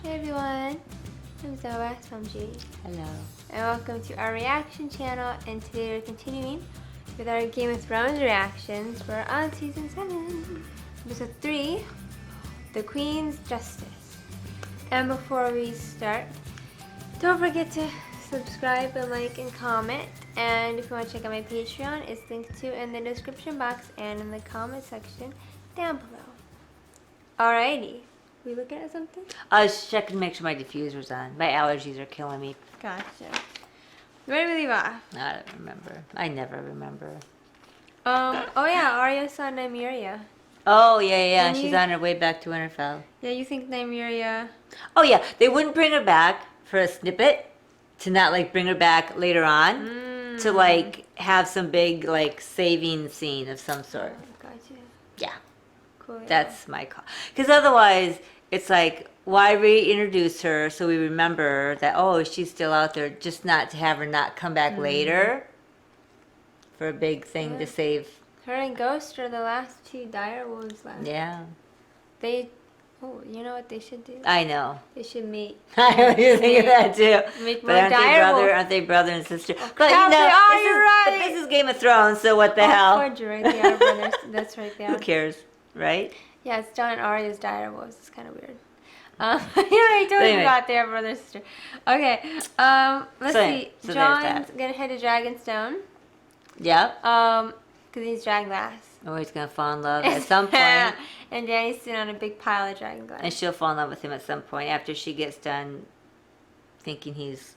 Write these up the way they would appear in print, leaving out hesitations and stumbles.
Hey everyone, I'm Zoa from G. Hello. And welcome to our reaction channel, and today we're continuing with our Game of Thrones reactions. We're on season 7, episode 3, The Queen's Justice. And before we start, don't forget to subscribe and like and comment. And if you want to check out my Patreon, it's linked to in the description box and in the comment section down below. Alrighty. We looking at something? I was checking to make sure my diffuser's on. My allergies are killing me. Gotcha. Where did we leave off? I don't remember. I never remember. Oh yeah, Arya saw Nymeria. Oh, yeah. And She's you- on her way back to Winterfell. Yeah, you think Nymeria... Oh, yeah. They wouldn't bring her back for a snippet to not, like, bring her back later on to, like, have some big, like, saving scene of some sort. Gotcha. Yeah. Cool. Yeah. That's my call. Because otherwise, it's like, why reintroduce her so we remember that, oh, she's still out there, just not to have her not come back later for a big thing to save. Her and Ghost are the last two dire wolves left. Yeah. They... Oh, you know what they should do? I know. They should meet. I was thinking of that too. Make But more aren't they dire brother? wolves. Aren't they brother and sister? But crap, they are, you're right. But this is Game of Thrones, so what the hell? Oh, you're right. They are brothers. That's right there. Who cares, right? Yeah, it's Jon and Arya's dire wolves. It's kind of weird. Yeah, I totally Anyway. forgot they are brother and sister. Okay, let's see. So there's Jon's that. gonna head to Dragonstone. Yep. Because he's dragon glass. Oh, he's gonna fall in love at some point, And Dany's sitting on a big pile of dragon glass. and she'll fall in love with him at some point after she gets done thinking he's.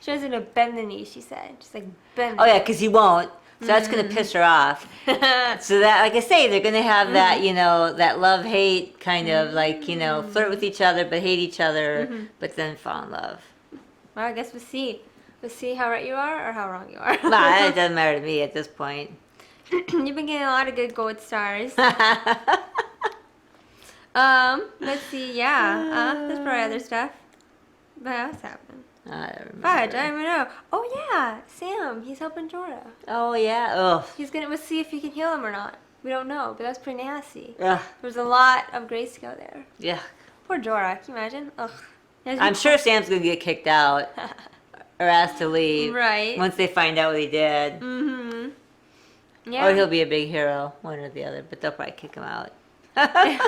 She wants him to bend the knee, she said. Just like bend Oh the yeah, because he won't. So that's gonna piss her off. So that, like I say, they're gonna have that, you know, that love-hate kind of like, you know, flirt with each other but hate each other, but then fall in love. Well, I guess we'll see. We'll see how right you are or how wrong you are. Nah, it doesn't matter to me at this point. You've been getting a lot of good gold stars. Let's see, yeah. There's probably other stuff. But what's happening? I don't remember. Fudge, I don't even know. Oh yeah, Sam, he's helping Jorah. Oh yeah. Ugh. He's gonna, we'll see if he can heal him or not. We don't know, but that's pretty nasty. Ugh. There's a lot of grayscale there. Yeah. Poor Jorah, can you imagine? Ugh. I'm sure Sam's gonna get kicked out or asked to leave. Right. Once they find out what he did. Mm-hmm. Yeah. Or he'll be a big hero, one or the other, but they'll probably kick him out. Oh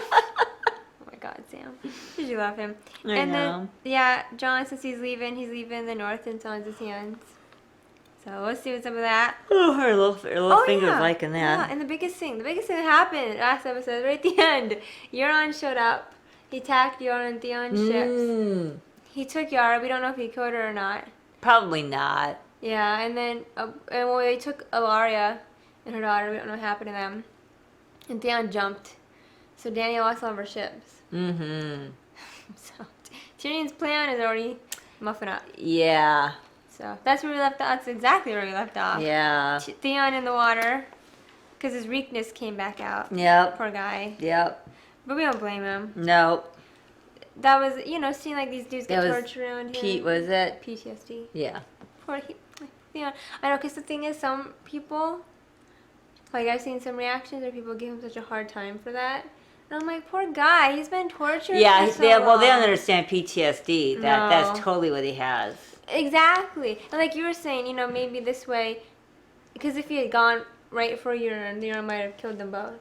my God, Sam. Did you love him? I and know. then, yeah, Jon, since he's leaving the north in Sansa's hands. So we'll see what's up with that. Oh, her little finger's liking that. Yeah, and the biggest thing that happened last episode, right at the end, Euron showed up. He attacked Euron and Theon's ships. He took Yara. We don't know if he killed her or not. Probably not. Yeah, and then they took Ilaria and her daughter. We don't know what happened to them. And Theon jumped. So Dany lost all of her ships. Mm-hmm. So Tyrion's plan is already muffing up. Yeah. So that's where we left off. That's exactly where we left off. Yeah. Theon in the water. Because his weakness came back out. Yep. Poor guy. Yep. But we don't blame him. Nope. That was, you know, seeing like these dudes get That was tortured around him. Pete, was it? PTSD. Yeah. Poor Theon. I know, because the thing is, some people, like I've seen some reactions where people give him such a hard time for that. And I'm like, poor guy, he's been tortured Yeah, for so they long. don't understand PTSD. That's No. totally what he has. Exactly. And like you were saying, you know, maybe this way, because if he had gone right for Euron, Euron might have killed them both.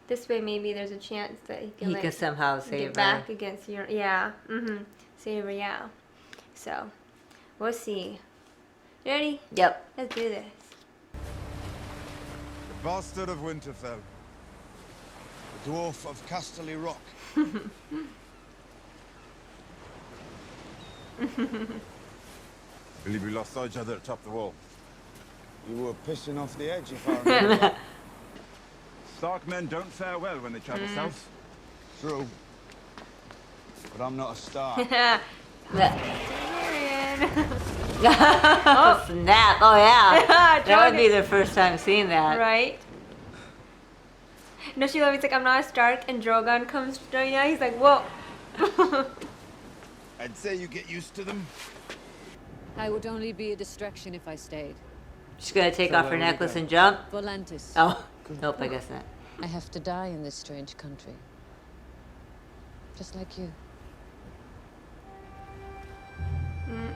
This way, maybe there's a chance that he can, He like, can somehow save get her. back against Euron. Yeah. Save her, yeah. So, we'll see. Ready? Yep. Let's do this. The bastard of Winterfell. The dwarf of Casterly Rock. I believe we lost each other at the top of the wall. You were pissing off the edge, if I remember. Stark men don't fare well when they travel south. True. But I'm not a Stark. Tyrion. Oh, snap. Oh, yeah. That would be Drogon. their first time seeing that. Right? No, she loves, like, I'm not a Stark, and Drogon comes joining out. He's like, whoa. I'd say you get used to them. I would only be a distraction if I stayed. She's going to take So off where her are we necklace going? and jump. Volantis. Oh, nope, I guess not. I have to die in this strange country. just like you.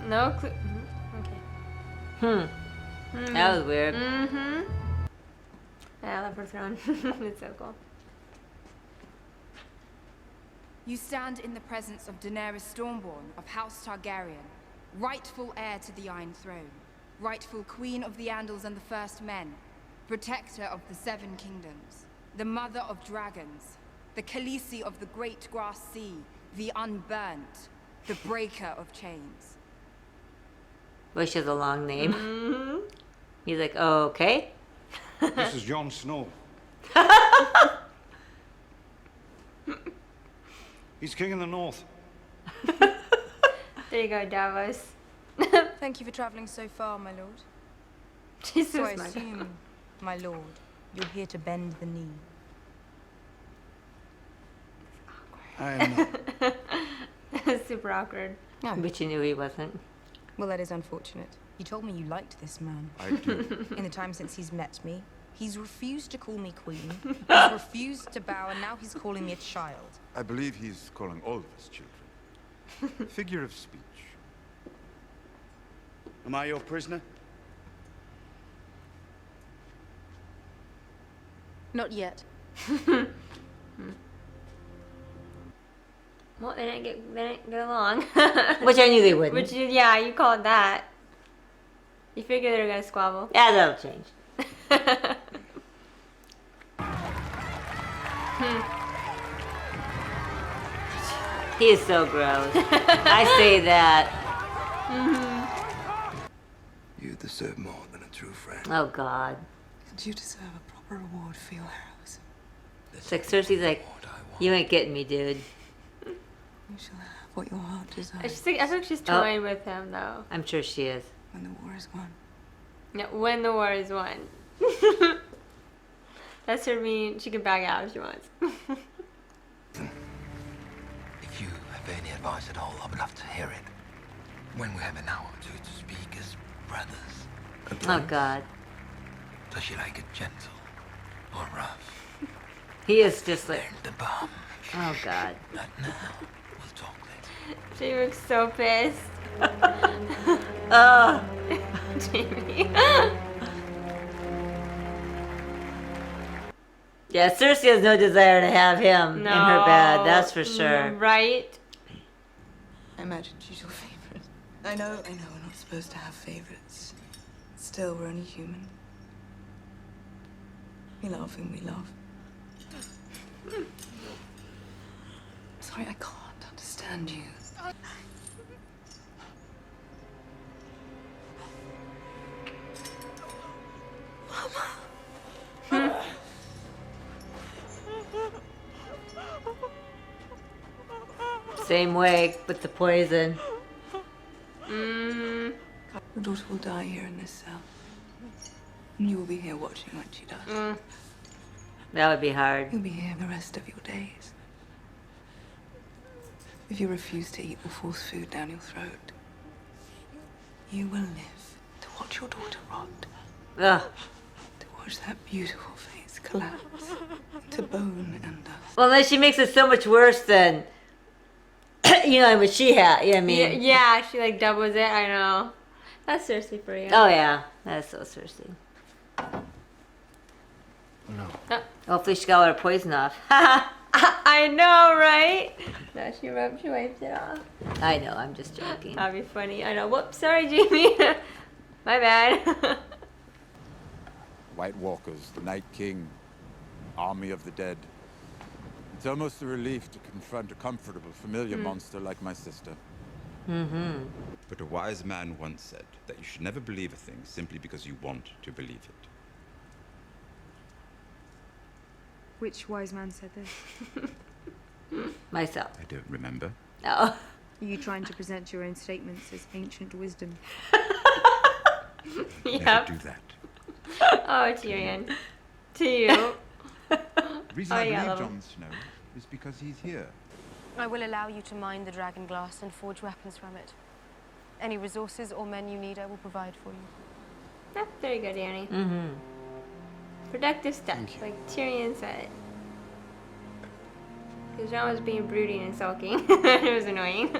No clue. Okay. That was weird. I love her throne. It's so cool. You stand in the presence of Daenerys Stormborn of House Targaryen, rightful heir to the Iron Throne, rightful queen of the Andals and the First Men, protector of the Seven Kingdoms, the mother of dragons, the Khaleesi of the Great Grass Sea, the Unburnt, the breaker of chains. Wish has a long name. He's like, oh, okay. This is Jon Snow. He's king in the north. There you go, Davos. Thank you for traveling so far, my lord. She's so So I smart. assume, my lord, you're here to bend the knee. I am not. Super awkward. But you knew he wasn't. Well, that is unfortunate. You told me you liked this man. I do. In the time since he's met me, he's refused to call me queen, he's refused to bow, and now he's calling me a child. I believe he's calling all of us children. Figure of speech. Am I your prisoner? Not yet. Well, they didn't get along. Which I knew they wouldn't. Which, yeah, you called that. You figured they were gonna squabble. Yeah, that'll change. He is so gross. I say that. You deserve more than a true friend. Oh, God. And you deserve a proper reward for your heroism. It's like Cersei's like, you ain't getting me, dude. You shall have what your heart desires I think she's toying with him, though. I'm sure she is. when the war is won. Yeah, when the war is won. That's her mean. She can back out if she wants. If you have any advice at all, I would love to hear it. When we have an hour or two to speak as brothers. Oh, God. Does she like it gentle or rough? He is just like, The bomb. oh, God. But now, we'll talk later. She looks so pissed. Oh. Jamie. Yeah, Cersei has no desire to have him in her bed, that's for sure. Right? I imagine she's your favorite. I know we're not supposed to have favorites. Still, we're only human. We love whom we love. Sorry, I can't understand you. Same way with the poison. Your daughter will die here in this cell. And you will be here watching when she does. That would be hard. You'll be here the rest of your days. If you refuse to eat or force food down your throat, you will live to watch your daughter rot, Ugh. to watch that beautiful face collapse to bone and dust. Well, then she makes it so much worse than, you know, what she had. I mean, Yeah, she like doubles it. I know. That's Cersei for you. oh yeah, that's so Cersei. No. Hopefully she got all her poison off. I know, right? No, she wiped it off. I know, I'm just joking. That'd be funny. I know. Whoops, sorry, Jamie. My bad. White Walkers, the Night King, army of the dead. It's almost a relief to confront a comfortable, familiar monster like my sister. But a wise man once said that you should never believe a thing simply because you want to believe it. Which wise man said this? Myself. I don't remember. Oh. Are you trying to present your own statements as ancient wisdom? Yep. Never do that. Oh, Tyrion. To you. The reason Oh, I yeah, believe love him. Jon Snow is because he's here. I will allow you to mine the dragon glass and forge weapons from it. Any resources or men you need, I will provide for you. Yeah, there you go, Danny. Mm-hmm. Productive stuff, like Tyrion said. Because Jon was being brooding and sulking. It was annoying.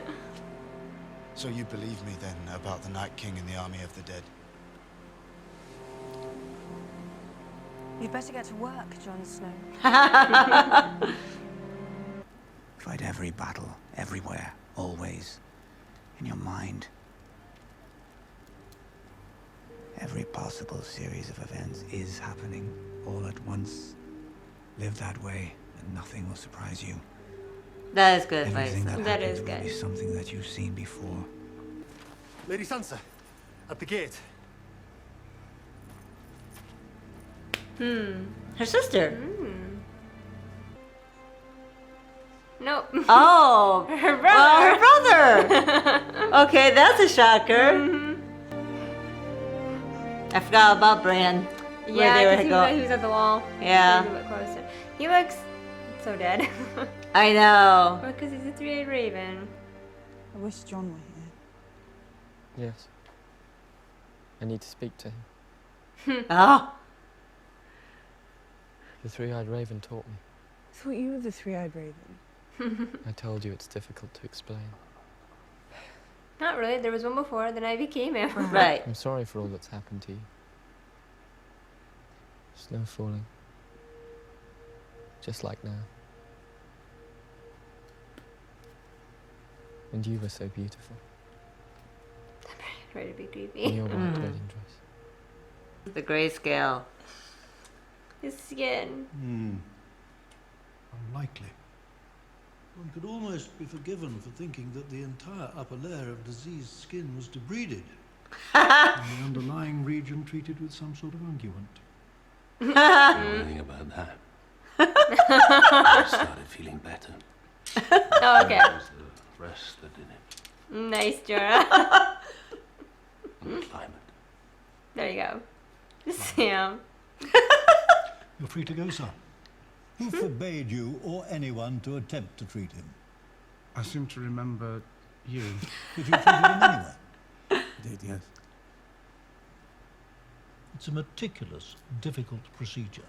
So you believe me then about the Night King and the army of the dead? You'd better get to work, Jon Snow. Fight every battle, everywhere, always. In your mind. Every possible series of events is happening all at once. Live that way, and nothing will surprise you. That is good advice. Everything That happens is will good. be something that you've seen before. Lady Sansa, at the gate. Her sister. Nope. Oh. Her brother. Well, her brother. Okay, that's a shocker. I forgot about Bran. Where Yeah, they were because he was at the wall. Yeah. He was a bit closer. He looks so dead. I know. Because he's a three-eyed raven. I wish Jon were here. Yes. I need to speak to him. Oh. The three-eyed raven taught me. I thought you were the three-eyed raven. I told you it's difficult to explain. Not really. There was one before, then I became him. Right. I'm sorry for all that's happened to you. Snow falling. Just like now. And you were so beautiful. Ready to be In creepy. your white wedding dress. The grayscale. His skin. Unlikely. One could almost be forgiven for thinking that the entire upper layer of diseased skin was debrided, and the underlying region treated with some sort of unguent. Anything about that? I started feeling better. Oh, okay. It was the rest that did it. Nice, Jorah. And the climate. There you go. Sam. You're free to go, sir. Who forbade you or anyone to attempt to treat him? I seem to remember you. Did you treat him anyway? Did, yes. It's a meticulous, difficult procedure.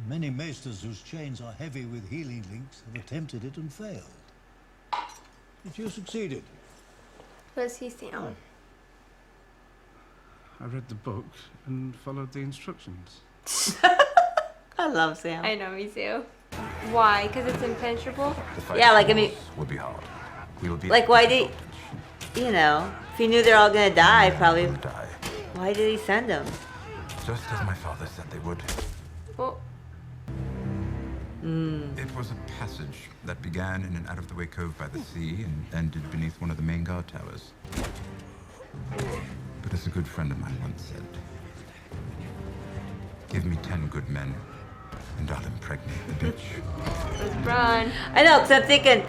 Many maesters whose chains are heavy with healing links have attempted it and failed. But you succeeded. Was he Sam? I read the book and followed the instructions. I love Sam. I know, me too. Why? Because it's impenetrable? Yeah, like, I mean, Would be hard. We will be like, why did, you know, if he knew they're all gonna die, probably, die. why did he send them? Just as my father said they would. Oh, It was a passage that began in an out-of-the-way cove by the sea and ended beneath one of the main guard towers. But as a good friend of mine once said, give me 10 good men, and I'll impregnate the bitch. it was Bronn. I know, because I'm thinking,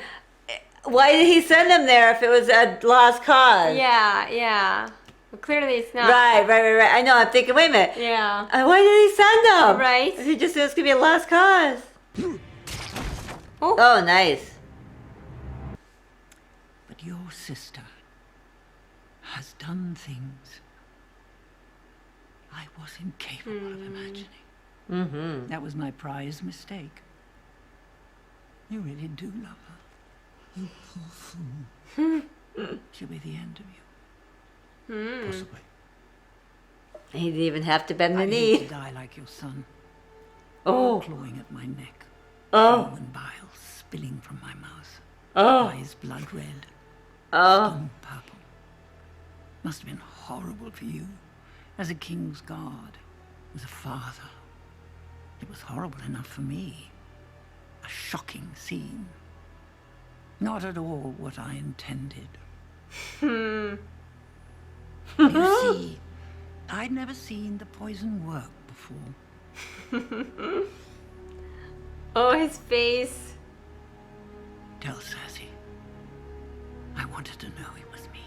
why did he send them there if it was a lost cause? Yeah, yeah. Well, clearly it's not. Right. I know, I'm thinking, wait a minute. Yeah. Why did he send them? Right. If he just said it's going to be a lost cause. Oh, nice. But your sister has done things I was incapable of imagining. Mm-hmm. That was my prize mistake. You really do love her. You poor fool. She'll be the end of you. Possibly. He didn't even have to bend the I knee. need to die like your son. Oh. Clawing at my neck. Oh. Human bile spilling from my mouth. Oh. Eyes blood red. Oh. Skin purple. Must have been horrible for you. As a king's guard. As a father. It was horrible enough for me. A shocking scene. Not at all what I intended. You see, I'd never seen the poison work before. Oh, his face. Tell Cersei. I wanted to know it was me.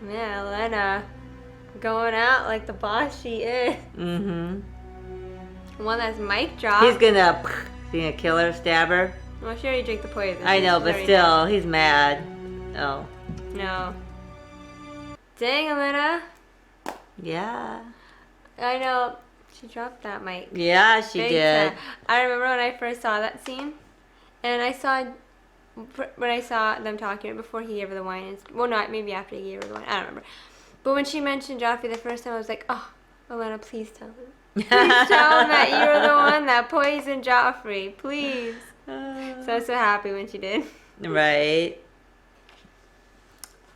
Man, Elena. Going out like the boss she is. Mm-hmm. One that's mic drop. He's gonna kill her, stab her. Well, she already drank the poison. I know, She's but already still, he's mad. Oh. dead. No. Dang, Elena. Yeah. I know. She dropped that mic. Yeah, she Big did. time. I remember when I first saw that scene, and when I saw them talking before he gave her the wine. Well, not maybe after he gave her the wine. I don't remember. But when she mentioned Joffrey the first time, I was like, oh, Elena, please tell him. Please tell him that you were the one that poisoned Joffrey. Please. So I was so happy when she did. Right.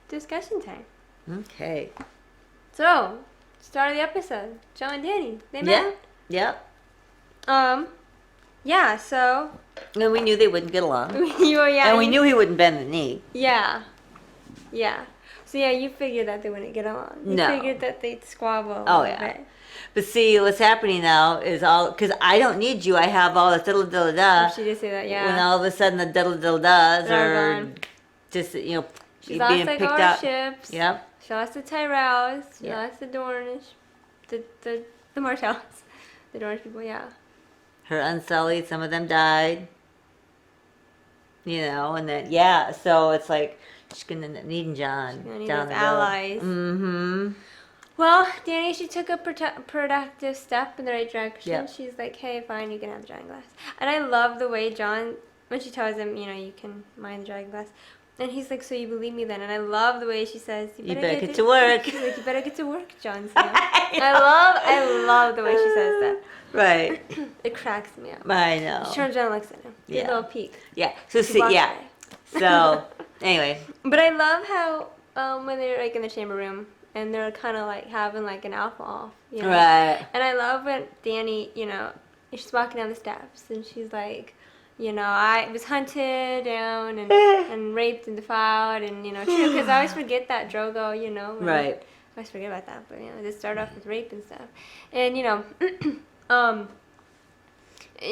Discussion time. Okay. So, start of the episode. Jon and Dany. They met. Yep. Yeah, so. And we knew they wouldn't get along. Yeah, and we knew he wouldn't bend the knee. Yeah. Yeah. So yeah, you figured that they wouldn't get along. You figured that they'd squabble a little bit. But see, what's happening now is all, because I don't need you, I have all this diddle-diddle-da. She did say that, yeah. When all of a sudden the diddle-diddle-das They're are gone. just, you know, She's being lost like picked all up. her ships. Yep. She lost the Tyrells. She Yep. lost the Dornish. The Martells. The Dornish people, yeah. Her Unsullied, some of them died. You know, and then, yeah, so it's like, she's going to end up needing Jon. She's gonna need down those the road. allies. Mm-hmm. Well, Dany, she took a productive step in the right direction. Yep. She's like, hey, fine, you can have the dragon glass. And I love the way Jon, when she tells him, you know, you can mine the dragon glass. And he's like, so you believe me then? And I love the way she says, You better get to work. She's like, you better get to work, Jon Snow. I love the way she says that. Right. It cracks me up. I know. She turns around and looks at him. Yeah. A little peek. Yeah. So, She walks away. So, anyway. But I love how when they're like in the chamber room and they're kind of like having like an alpha off, you know? Right. And I love when Dany, you know, she's walking down the steps and she's like, you know, I was hunted down and raped and defiled and, you know, true, because I always forget that Drogo, you know. Right. I always forget about that, but, you know, they start off with rape and stuff. And, you know, you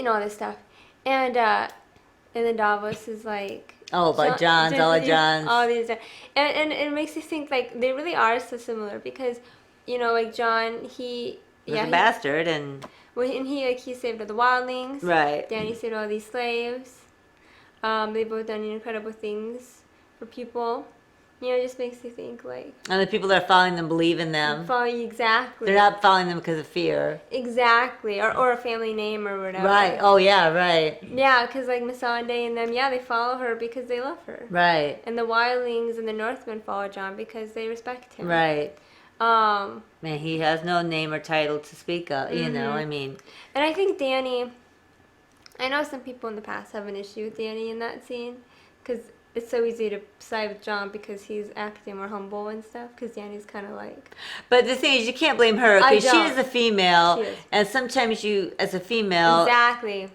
know, all this stuff. And then Davos is like, oh, about John's, all of John's. All these, and it makes you think like they really are so similar because, you know, like Jon, he was a bastard and. Well, and he saved all the wildlings. Right. Dany saved all these slaves. They both done incredible things for people. You know, it just makes you think like. And the people that are following them believe in them. Exactly. They're not following them because of fear. Exactly, or a family name or whatever. Right. Oh yeah. Right. Yeah, because like Missandei and them, yeah, they follow her because they love her. Right. And the wildlings and the Northmen follow Jon because they respect him. Right. Man, he has no name or title to speak of. You know, I mean. And I think Dany. I know some people in the past have an issue with Dany in that scene because it's so easy to side with Jon because he's acting more humble and stuff. Because Dany's kind of like. But the thing is, you can't blame her because she is a female, and sometimes you, as a female, exactly,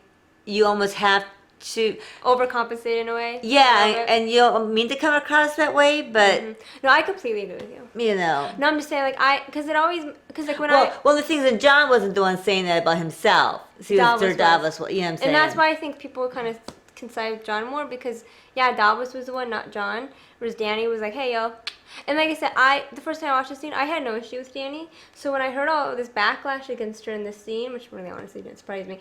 you almost have to overcompensate in a way. Yeah, and you don't mean to come across that way, but no, I completely agree with you. You know. No, I'm just saying, like because when well, the thing is that Jon wasn't the one saying that about himself. He was Sir Davos. You know what I'm saying? And that's why I think people kind of can side with Jon more because Davos was the one, not Jon. Whereas Dany was like, hey yo, and like I said, the first time I watched the scene, I had no issue with Dany. So when I heard all this backlash against her in this scene, which really honestly didn't surprise me,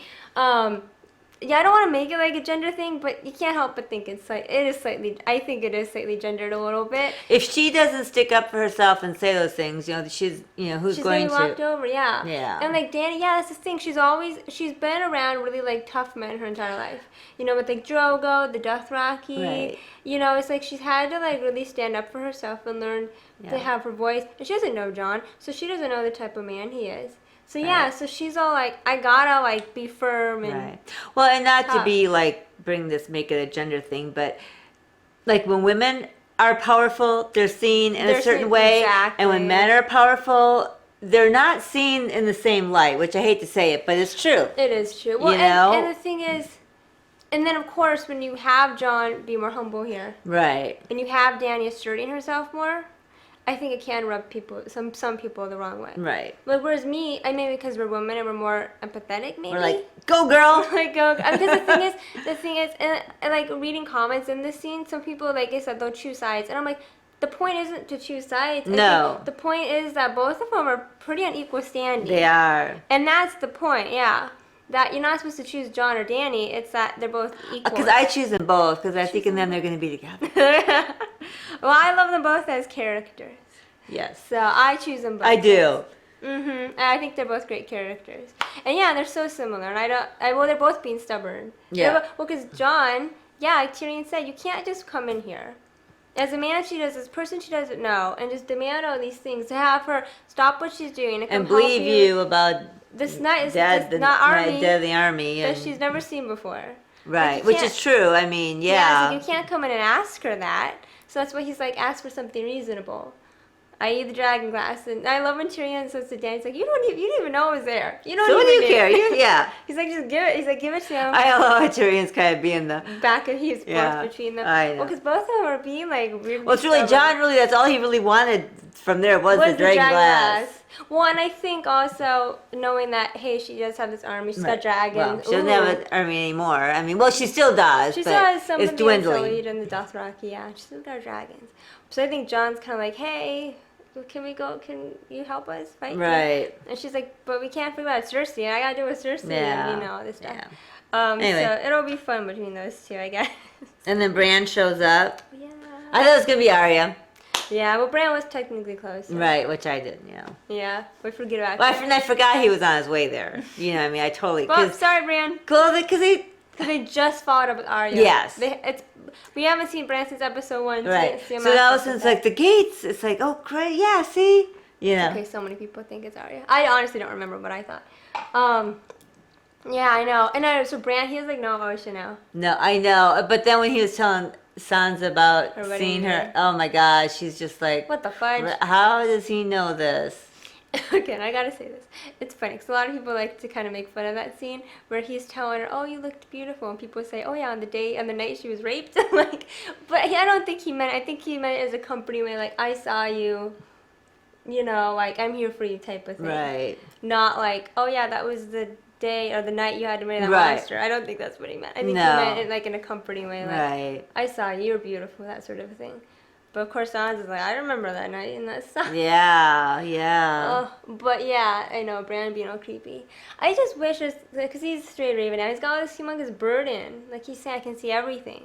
I don't want to make it like a gender thing, but you can't help but think I think it is slightly gendered a little bit. If she doesn't stick up for herself and say those things, you know, who's going to? She's walked over, yeah. Yeah. And like Dany, that's the thing. She's been around really like tough men her entire life. You know, with like Drogo, the Dothraki. Right. You know, it's like she's had to like really stand up for herself and learn to have her voice. And she doesn't know Jon, so she doesn't know the type of man he is. So so she's all like, I gotta like be firm and well, and not to be like make it a gender thing, but like when women are powerful, they're seen in a certain way, and when men are powerful, they're not seen in the same light. Which I hate to say it, but it's true. It is true. Well, and the thing is, and then of course when you have Jon be more humble here, right, and you have Dany asserting herself more. I think it can rub some people the wrong way. Right. Like, whereas me, maybe because we're women and we're more empathetic, maybe. We're like, go girl! Like, go. Because the thing is, and like reading comments in this scene, some people, like I said, they'll choose sides. And I'm like, the point isn't to choose sides. No. The point is that both of them are pretty on equal standing. They are. And that's the point, yeah. That you're not supposed to choose Jon or Dany. It's that they're both equal. Because I choose them both, because I think in them they're going to be together. Well, I love them both as characters. Yes. So I choose them both. I do. I think they're both great characters. And yeah, they're so similar. And well, they're both being stubborn. Yeah. Well, because Jon, yeah, like Tyrion said, you can't just come in here. As a man, she does. As a person, she doesn't know, and just demand all these things to have her stop what she's doing and come And believe help you about this night. the not army dead of the army that and, she's never seen before. right, Like, which is true. I mean, yeah. It's like you can't come in and ask her that. So that's why he's like, ask for something reasonable. I.e. the dragon glass. And I love when Tyrion says to Dany, he's like, you didn't even know it was there. You don't So even what do you need care? it." Yeah. He's like, just give it. He's like, give it to him. I love how Tyrion's kind of being the back and he's Yeah, forced between them. I know. Well, because both of them are being like weirdly Well, it's really stubborn. Jon. Really, that's all he really wanted from there was the dragon glass. Well, and I think also knowing that, hey, she does have this army. She's got dragons. Well, she doesn't have an army anymore. I mean, well, she still does. She but still has some it's of the dwindling. Unsullied and the Dothraki, yeah. She's still got dragons. So I think Jon's kind of like, hey, can we go? Can you help us fight? Right. And she's like, but we can't forget about Cersei. I gotta do with Cersei. Yeah. And, all this stuff. Yeah. Anyway. So it'll be fun between those two, I guess. And then Bran shows up. Yeah. I thought it was gonna be Arya. Yeah, well, Bran was technically close. So. Right, which I didn't, Yeah, we forget about Well, that. I forgot he was on his way there. You know what I mean? I totally... Well, sorry, Bran. Because they just followed up with Arya. Yes. We haven't seen Bran since episode 1. Right. So now since like the gates, it's like, oh, great, yeah, see? You know. Okay, so many people think it's Arya. I honestly don't remember what I thought. Yeah, I know. And so Bran, he was like, no emotion now. No, I know. But then when he was telling Sansa about seeing her, oh my God, she's just like, what the fudge? How does he know this? Okay, and I gotta say this. It's funny because a lot of people like to kind of make fun of that scene where he's telling her, "Oh, you looked beautiful," and people say, "Oh yeah, on the night she was raped." Like, but I don't think he meant. I think he meant it as a company way, like I saw you, like I'm here for you type of thing. Right. Not like, oh yeah, that was the day or the night you had to marry that Right. monster. I don't think that's what he meant. I think No. he meant it like in a comforting way, like Right. I saw you, you're beautiful, that sort of thing. But of course, Sansa's like, I remember that night and that sucked. Yeah, yeah. Oh, but yeah, I know, Bran being all creepy. I just wish, because he's straight Raven now, he's got all this humongous burden. Like he's saying, I can see everything.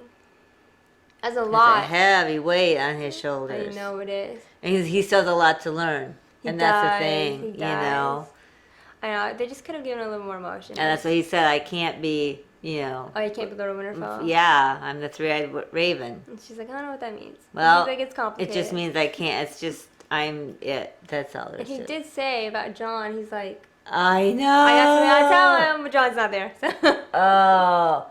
That's a lot. It's a heavy weight on his shoulders. I know it is. And he still has a lot to learn. And that's the thing, He you know. I know, they just could have given a little more emotion. And that's what he said, I can't be, Oh, you can't be Lord of Winterfell? Yeah, I'm the three-eyed raven. And she's like, I don't know what that means. Well, he's like, it's complicated. it just means I can't, it's just, I'm it. That's all there And is. he did say about Jon, he's like, I know. I got to tell him, but Jon's not there. Oh,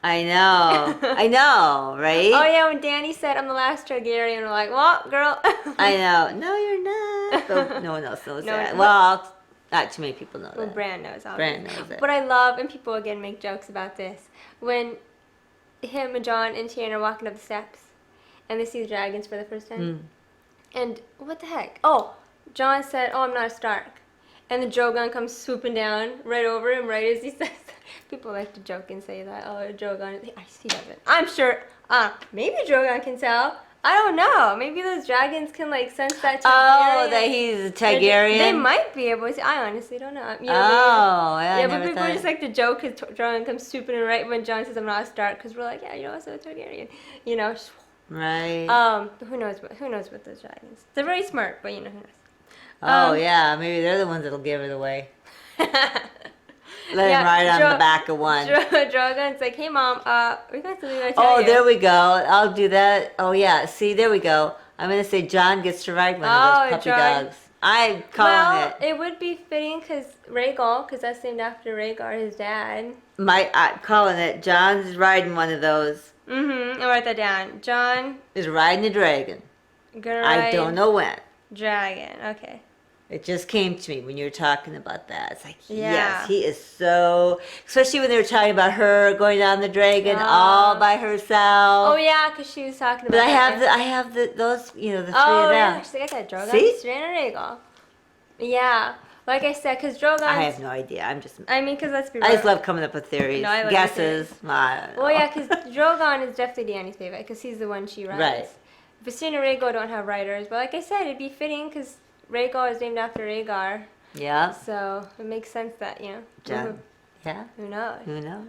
I know. I know, right? Oh yeah, when Dany said, I'm the last Targaryen, we're like, well, girl. I know. No, you're not. But no one else knows No, that. but- Well, not too many people know Well, that. Bran knows. Bran knows it. But I love, and people again make jokes about this, when him and Jon and Tyrion are walking up the steps, and they see the dragons for the first time. And what the heck? Oh, Jon said, oh, I'm not a Stark. And the Drogon comes swooping down right over him, right as he says that. People like to joke and say that, oh, Drogon, he doesn't. I'm sure, maybe Drogon can tell. I don't know. Maybe those dragons can like sense that Targaryen. Oh, that he's a Targaryen? They might be able to. I honestly don't know. I but never people thought. just like to joke because Drogon comes swooping in right when Jon says I'm not a Stark because we're like, yeah, you're also a Targaryen. Right. Who knows what those dragons. They're very smart, but who knows. Oh, yeah. Maybe they're the ones that'll give it away. Let him ride on the back of one. Drogon's like, hey, Mom, we got something to tell you. Oh, there we go. I'll do that. Oh, yeah. See, there we go. I'm going to say Jon gets to ride one of those puppy dogs. I'm calling it. It would be fitting because Rhaegal, because that's named after Rhaegar, his dad. I'm calling it. Jon's riding one of those. I'll write that down. Jon is riding a dragon. Gonna ride I don't know when. Dragon. Okay. It just came to me when you were talking about that. It's like, Yeah. yes, he is so... Especially when they were talking about her going down the dragon all by herself. Oh, yeah, because she was talking about But I have those, the three of them. Oh, yeah, she's like, I got Drogon, See? Styrian, and Rhaegal. Yeah, like I said, because Drogon... I have no idea. because let's be real. I just love coming up with theories, No, I love guesses. theories. I don't know. Well, yeah, because Drogon is definitely Dany's favorite, because he's the one she rides. Right. Visenya and Rhaegal don't have riders, but like I said, it'd be fitting, because Rhaegal is named after Rhaegar. Yeah. So it makes sense that, Jon. Yeah. Who knows? Who knows?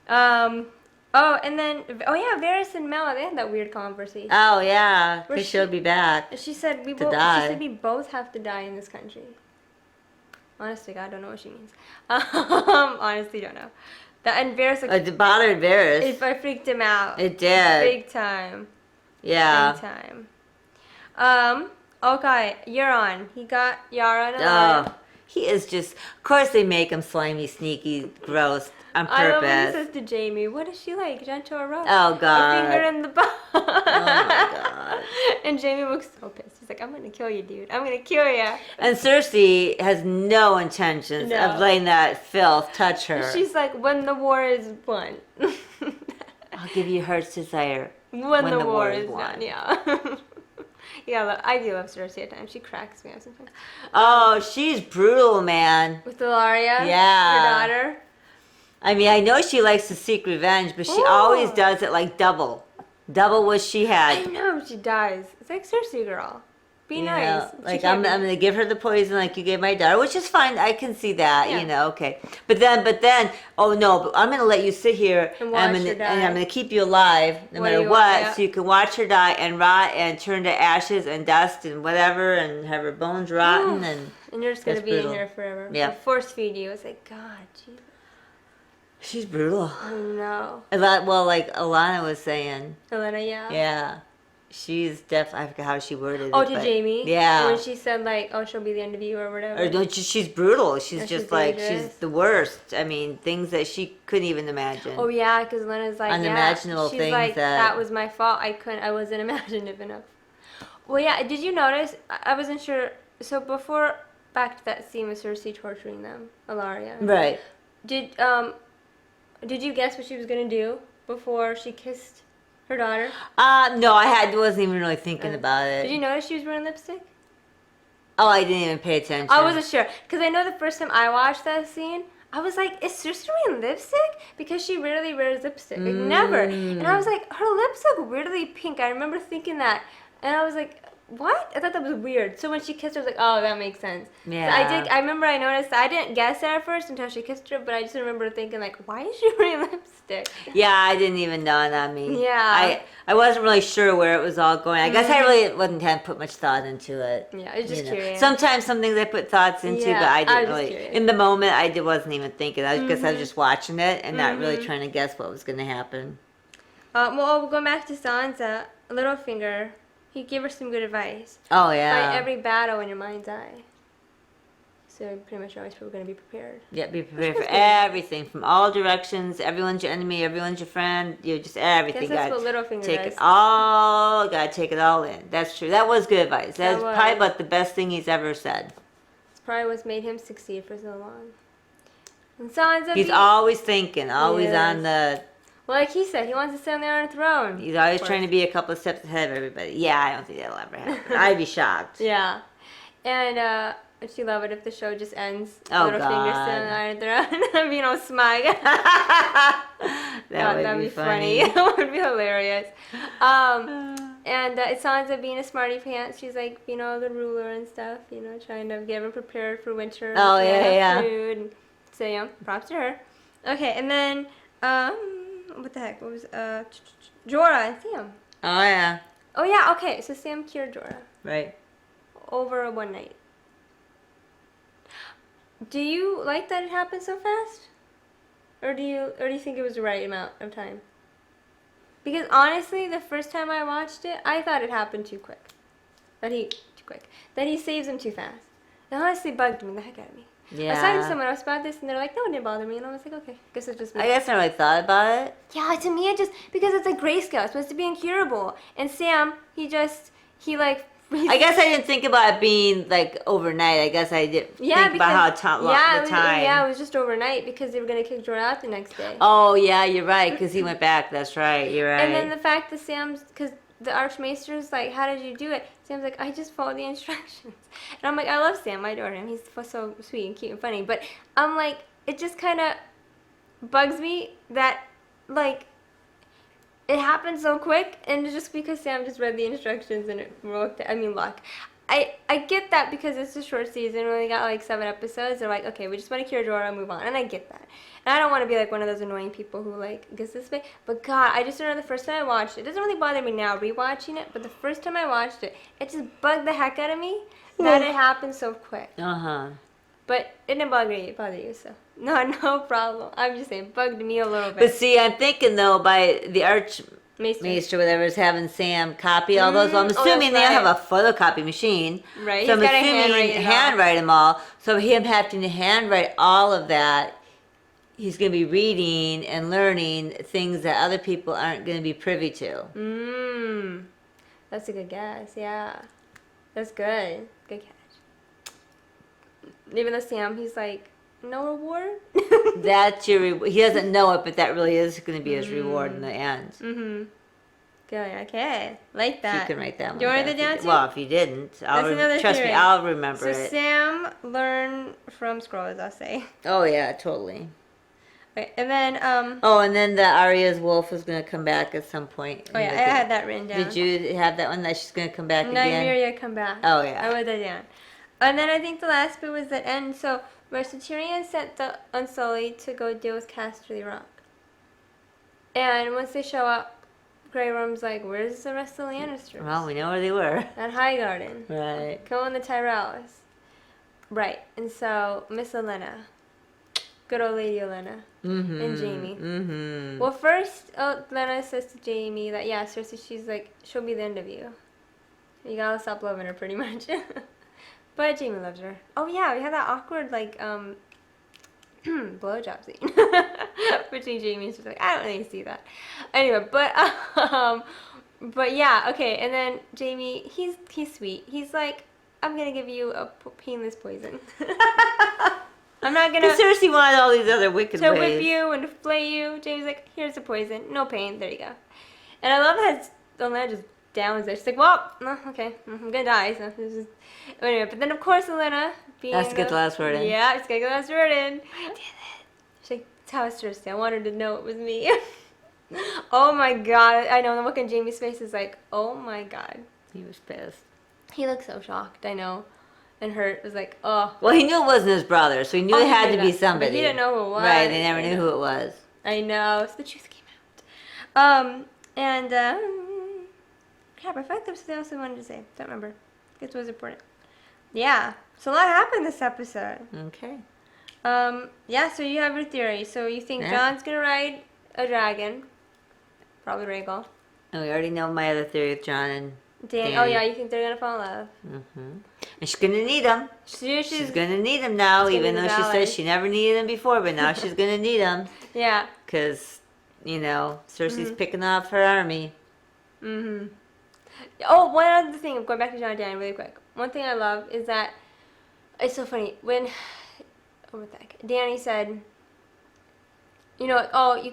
And then, Varys and Mela, they had that weird conversation. Oh, yeah, Where because she'll be back. She said die. we both have to die in this country. Honestly, God, I don't know what she means. Honestly, don't know. And Varys, like, It bothered Varys. I freaked him out. It did. Big time. Yeah. Big time. Okay, Euron. He got Yara in alive. He is just, of course they make him slimy, sneaky, gross on purpose. I love when he says to Jaime, what is she like, gentle or rough? Oh, God. A finger in the butt. Oh, my God. And Jaime looks so pissed. He's like, I'm going to kill you, dude. I'm going to kill you. And Cersei has no intentions of letting that filth touch her. She's like, when the war is won. I'll give you heart's desire. When the war is won, yeah. Yeah, I do love Cersei at times. She cracks me up sometimes. Oh, she's brutal, man. With Ilaria? Yeah. Her daughter? I mean, I know she likes to seek revenge, but she always does it like double. Double what she had. I know, she dies. It's like Cersei, girl. Be nice. Know, like, I'm going to give her the poison like you gave my daughter, which is fine. I can see that, you know, okay. But then, oh no, but I'm going to let you sit here and I'm going to keep you alive no matter what, so you can watch her die and rot and turn to ashes and dust and whatever and have her bones rotten. And you're just going to be in here forever. Yeah. Force feed you. It's like, God, Jesus. She's brutal. I know. Well, like Alana was saying. Alana, yeah. Yeah. She's I forgot how she worded it. Oh, to Jaime? Yeah. When she said, like, oh, she'll be the end of you or whatever. Or no, she's brutal. She's just like, dangerous. she's the worst. I mean, things that she couldn't even imagine. Oh, yeah, because Lena's like, unimaginable she's things like, that was my fault. I wasn't imaginative enough. Well, yeah, did you notice? I wasn't sure. So back to that scene with Cersei torturing them, Ilaria. Right. Did you guess what she was going to do before she kissed her daughter? No, wasn't even really thinking about it. Did you notice she was wearing lipstick? Oh, I didn't even pay attention. I wasn't sure. Because I know the first time I watched that scene, I was like, is Cersei wearing lipstick? Because she rarely wears lipstick. Like, never. And I was like, her lips look weirdly pink. I remember thinking that. And I was like, what? I thought that was weird. So when she kissed her, I was like, oh, that makes sense. Yeah. So I remember I noticed, I didn't guess that at first until she kissed her, but I just remember thinking, like, why is she wearing lipstick? Yeah, I didn't even dawn on me. Yeah. I wasn't really sure where it was all going. I guess I really hadn't put much thought into it. Yeah, I was just curious. Sometimes some things I put thoughts into, but I didn't really. Curious. In the moment, I wasn't even thinking. I guess I was just watching it and not really trying to guess what was going to happen. Well, going back to Sansa, Littlefinger, he gave her some good advice. Oh, yeah. Fight every battle in your mind's eye. So pretty much always people are going to be prepared. Yeah, be prepared for everything from all directions. Everyone's your enemy. Everyone's your friend. You just everything. I guess that's what Littlefinger take does. it all. Got to take it all in. That's true. That was good advice. That's probably about the best thing he's ever said. It's probably what's made him succeed for so long. And Sansa. He's always thinking. Always on the. Well, like he said, he wants to sit on the Iron Throne. He's always trying to be a couple of steps ahead of everybody. Yeah, I don't think that'll ever happen. I'd be shocked. Yeah. And would you love it if the show just ends? Oh, Littlefinger God. still on the Iron Throne, being all smug. That'd be funny. That would be hilarious. And it's Sansa being a smarty pants. She's like, a good ruler and stuff, trying to get everyone prepared for winter. Oh, yeah. Food. And so, props to her. Okay, and then, what the heck? What was, Jorah and Sam. Oh, yeah. Oh, yeah, okay. So Sam cured Jorah. Right. Over one night. Do you like that it happened so fast? Or do you think it was the right amount of time? Because honestly, the first time I watched it, I thought it happened too quick. That he saves him too fast. It honestly bugged me the heck out of me. Yeah. I was talking to someone else about this, and they're like, no, it didn't bother me. And I was like, okay, guess it's just me. I guess I really thought about it. Yeah, to me, because it's like grayscale. It's supposed to be incurable. And Sam, I guess I didn't think about it being like overnight. I guess I did think about how long the time. Yeah, it was just overnight because they were going to kick Jorah out the next day. Oh, yeah, you're right, because he went back. That's right, you're right. And then the fact that because the Archmaester's like, how did you do it? Sam's like, I just followed the instructions. And I'm like, I love Sam. I adore him. He's so sweet and cute and funny. But I'm like, it just kind of bugs me that, like, it happened so quick, and it's just because Sam just read the instructions and it worked. I mean, luck. I get that because it's a short season. We only got like 7 episodes. They're like, okay, we just want to cure Jorah and move on. And I get that. And I don't want to be like one of those annoying people who like gets this way. But God, I just remember the first time I watched it. It doesn't really bother me now rewatching it, but the first time I watched it, it just bugged the heck out of me that it happened so quick. Uh-huh. But it didn't bother you, so no problem. I'm just saying, bugged me a little bit. But see, I'm thinking though, by the Maester, whatever, is having Sam copy all those. Well, I'm assuming they have a photocopy machine. Right. So He's I'm got to assuming handwrite them all. So him having to handwrite all of that, he's going to be reading and learning things that other people aren't going to be privy to. That's a good guess. Yeah, that's good. Good catch. Even though Sam, he's like, no reward. That's your reward. He doesn't know it, but that really is going to be his reward in the end. Good. Okay. Like that. You can write that one. Do you want to write that down too? Well, if you didn't, trust theory. me, I'll remember it. So Sam learn from scrolls, I'll say. Oh yeah, totally. Okay, and then and then the Arya's wolf is going to come back at some point. Oh yeah, I had that written down. Did you have that one that she's going to come back again? Nymeria come back. Oh yeah. I wrote that down. And then I think the last bit was the end. So Tyrion sent the Unsullied to go deal with Casterly Rock. And once they show up, Grey Worm's like, "Where's the rest of the Lannisters?" Well, we know where they were. At Highgarden. Right. Killing the Tyrells. Right. And so Miss Olenna. Good old Lady Olenna. And Jaime. Well, first, Olenna says to Jaime that, yeah, Cersei, she's like, she'll be the end of you. You gotta stop loving her, pretty much. But Jaime loves her. Oh, yeah, we had that awkward, like, blowjob scene between Jaime and she's like, I don't really see that. Anyway, but yeah, okay, and then Jaime, he's sweet. He's like, I'm gonna give you a painless poison. I'm not gonna. Because Cersei wanted all these other wicked ways. To whip you and to flay you. Jaime's like, here's the poison. No pain. There you go. And I love that Olenna just downs there. She's like, well, no, okay, I'm gonna die. So this is... Anyway, but then of course Olenna being has to get the last word in. Yeah, she's gotta get the last word in. I did it. She's like, tell us Cersei. I want her to know it was me. Oh my god. I know. The look on Jaime's face is like, oh my god. He was pissed. He looked so shocked. I know. And hurt. It was like, oh. Well, he knew it wasn't his brother, so he knew it had to be somebody. But he didn't know who it was. Right, they never knew who it was. I know. So the truth came out. Crap, I feel like there was something else I wanted to say. Don't remember. I guess it was important. Yeah. So a lot happened this episode. Okay. Yeah, so you have your theory. So you think Jon's gonna ride a dragon. Probably Rhaegal. And we already know my other theory with Jon and Dany. Oh yeah, you think they're gonna fall in love. And she's gonna need him. She's gonna need him now, even though she says she never needed him before, but now she's gonna need him. Yeah. Because, Cersei's picking off her army. Oh, one other thing, going back to Jon and Dany really quick. One thing I love is that, it's so funny, when, Dany said, you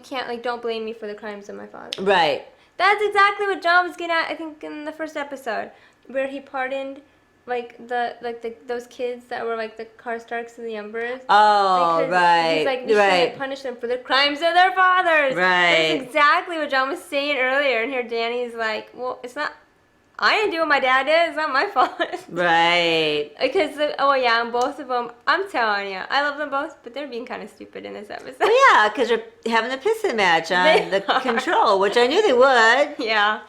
can't, don't blame me for the crimes of my father. Right. That's exactly what Jon was getting at, I think, in the first episode, where he pardoned, those kids that were, the Karstarks and the Embers. Oh, right. He's like, we shouldn't punish them for the crimes of their fathers. Right. That's exactly what Jon was saying earlier, and here Dany's like, well, it's not, I didn't do what my dad did, it's not my fault. Right. Because, and both of them, I'm telling you, I love them both, but they're being kind of stupid in this episode. Well, yeah, because they're having a pissing match on the control, which I knew they would. Yeah.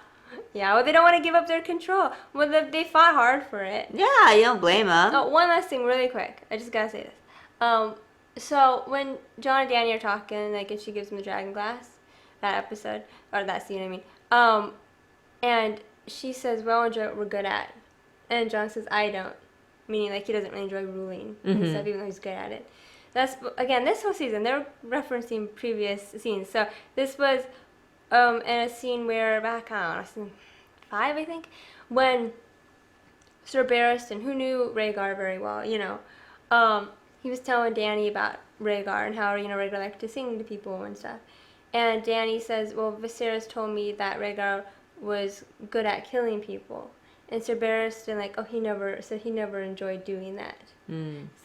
Yeah, well, they don't want to give up their control. Well, they fought hard for it. Yeah, you don't blame them. Oh, one last thing, really quick. I just gotta say this. So when Jon and Dany are talking, and she gives him the dragon glass, that episode, or that scene, I mean, and she says, "Well, enjoy what we're good at," and Jon says, "I don't," meaning he doesn't really enjoy ruling and stuff, even though he's good at it. That's again this whole season they're referencing previous scenes. So this was in a scene where back on season 5, I think, when Sir Barristan, who knew Rhaegar very well, he was telling Dany about Rhaegar and how Rhaegar liked to sing to people and stuff. And Dany says, "Well, Viserys told me that Rhaegar was good at killing people." And Sir Barristan, he never enjoyed doing that.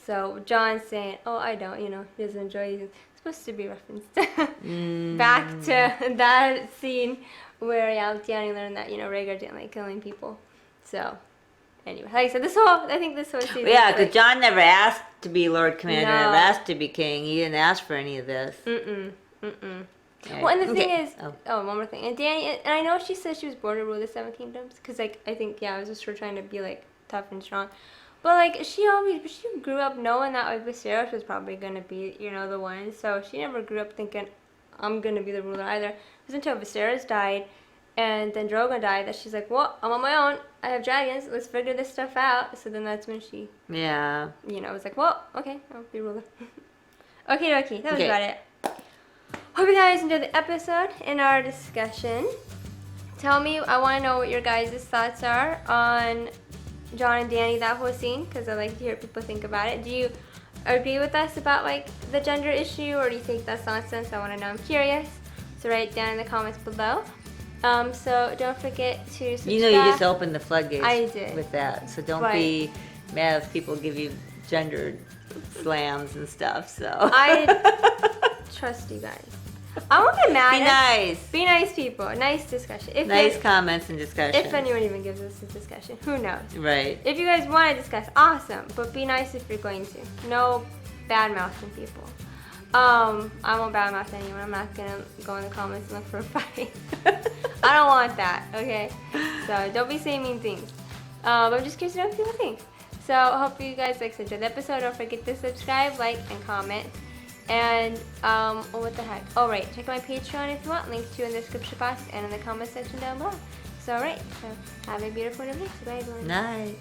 So Jon's saying, "Oh, I don't, he doesn't enjoy it." It's supposed to be referenced back to that scene where Dany learned that, Rhaegar didn't like killing people. So, anyway, like I said, I think this whole season. Yeah, because Jon never asked to be Lord Commander, never asked to be king. He didn't ask for any of this. Right. Well, and the thing is, one more thing. And Dany, and I know she says she was born to rule the Seven Kingdoms, because, I think, I was just her trying to be, tough and strong. But like she grew up knowing that like Viserys was probably gonna be, you know, the one. So she never grew up thinking I'm gonna be the ruler either. It was until Viserys died and then Drogon died that she's like, well, I'm on my own. I have dragons. Let's figure this stuff out. So then that's when she, Yeah. you know, was like, well, okay, I'll be ruler. Okay. That was about it. Hope you guys enjoyed the episode and our discussion. Tell me, I want to know what your guys' thoughts are on Jon and Dany, that whole scene, because I like to hear what people think about it. Do you agree with us about like the gender issue, or do you think that's nonsense? I want to know. I'm curious. So write it down in the comments below. So don't forget to subscribe. You know, you just opened the floodgates I did. with that. So don't be mad if people give you gendered slams and stuff. So I trust you guys. I won't get mad. Be nice. Be nice people. Nice discussion. Nice comments and discussion. If anyone even gives us a discussion. Who knows? Right. If you guys want to discuss, awesome. But be nice if you're going to. No bad mouthing people. I won't bad mouth anyone. I'm not going to go in the comments and look for a fight. I don't want that, okay? So don't be saying mean things. But I'm just curious to know what people think. So I hope you guys enjoyed the episode. Don't forget to subscribe, like, and comment. And, what the heck? Oh, right. Check my Patreon if you want. Links to in the description box and in the comment section down below. So, alright. So, have a beautiful day. Bye, everyone. Night.